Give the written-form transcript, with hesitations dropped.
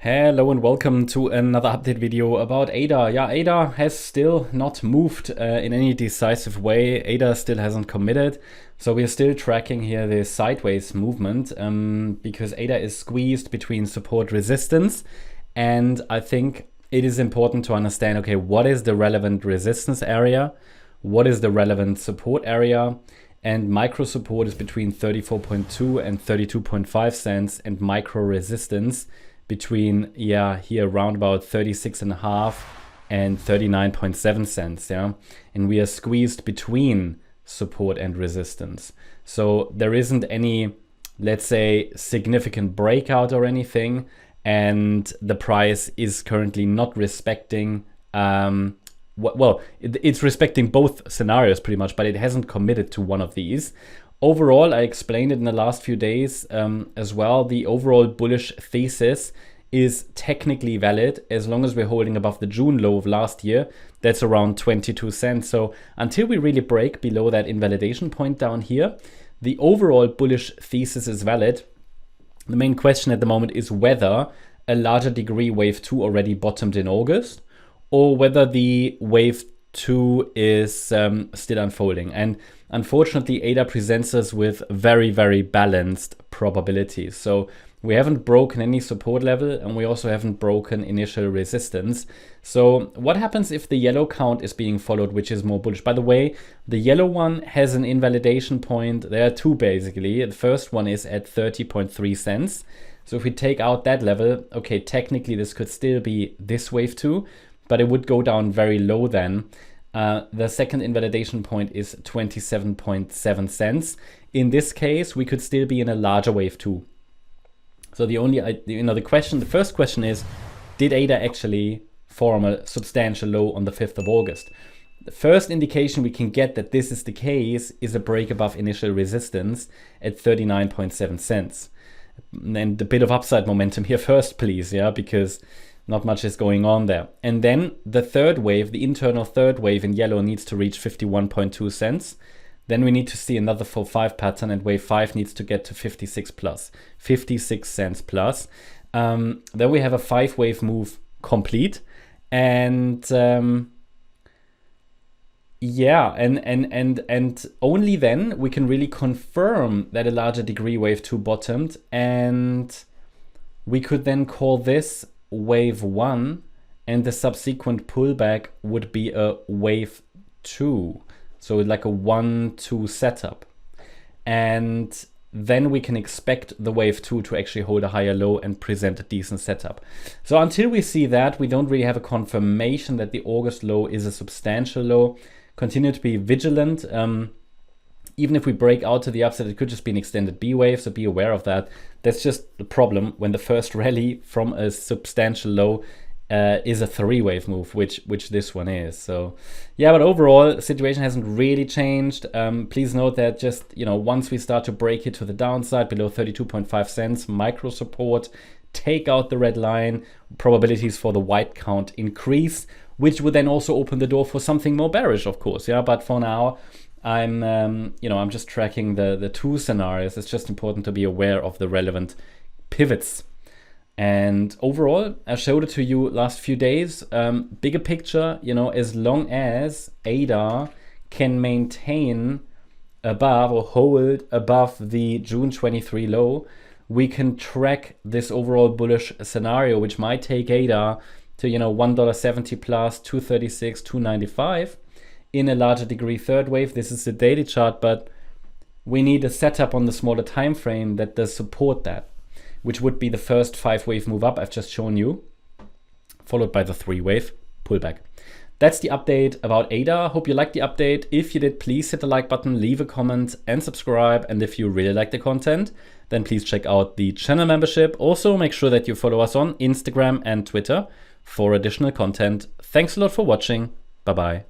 Hello and welcome to another update video about ADA. Yeah, ADA has still not moved in any decisive way. ADA still hasn't committed. So we're still tracking here the sideways movement because ADA is squeezed between support resistance. And I think it is important to understand, okay, what is the relevant resistance area? What is the relevant support area? And micro support is between 34.2 and 32.5 cents, and micro resistance between here around about 36.5 and 39.7 cents. And we are squeezed between support and resistance, so there isn't any, let's say, significant breakout or anything, and the price is currently not respecting it's respecting both scenarios pretty much, but it hasn't committed to one of these. Overall, I explained it in the last few days as well. The overall bullish thesis is technically valid as long as we're holding above the June low of last year. That's around 22 cents. So until we really break below that invalidation point down here, the overall bullish thesis is valid. The main question at the moment is whether a larger degree wave 2 already bottomed in August, or whether the wave 2 is still unfolding. And unfortunately, ADA presents us with very, very balanced probabilities. So we haven't broken any support level, and we also haven't broken initial resistance. So what happens if the yellow count is being followed, which is more bullish? By the way, the yellow one has an invalidation point. There are two basically. The first one is at 30.3 cents. So if we take out that level, okay, technically this could still be this wave 2, but it would go down very low then. The second invalidation point is 27.7 cents. In this case, we could still be in a larger wave 2. So the first question is, did ADA actually form a substantial low on the 5th of August? The first indication we can get that this is the case is a break above initial resistance at 39.7 cents. And a bit of upside momentum here first, please, because not much is going on there. And then the third wave, the internal third wave in yellow, needs to reach 51.2 cents. Then we need to see another 4-5 pattern, and wave 5 needs to get to 56 cents plus. Then we have a 5-wave move complete. And and only then we can really confirm that a larger degree wave 2 bottomed, and we could then call this wave 1, and the subsequent pullback would be a wave 2. So like a 1-2 setup. And then we can expect the wave 2 to actually hold a higher low and present a decent setup. So until we see that, we don't really have a confirmation that the August low is a substantial low. Continue to be vigilant. Even if we break out to the upside, it could just be an extended B wave, so be aware of that. That's just the problem when the first rally from a substantial low is a 3-wave move, which this one is. So yeah, but overall, the situation hasn't really changed. Please note that just, once we start to break it to the downside below 32.5 cents, micro support, take out the red line, probabilities for the white count increase, which would then also open the door for something more bearish, of course. But for now, I'm just tracking the two scenarios. It's just important to be aware of the relevant pivots. And overall, I showed it to you last few days. Bigger picture, as long as ADA can maintain above or hold above the June 23 low, we can track this overall bullish scenario, which might take ADA to $1.70 plus, 236, 295 in a larger degree third wave. This is the daily chart, but we need a setup on the smaller time frame that does support that, which would be the first 5-wave move up I've just shown you, followed by the 3-wave pullback. That's the update about ADA. Hope you liked the update. If you did, please hit the like button, leave a comment and subscribe. And if you really like the content, then please check out the channel membership. Also, make sure that you follow us on Instagram and Twitter for additional content. Thanks a lot for watching. Bye-bye.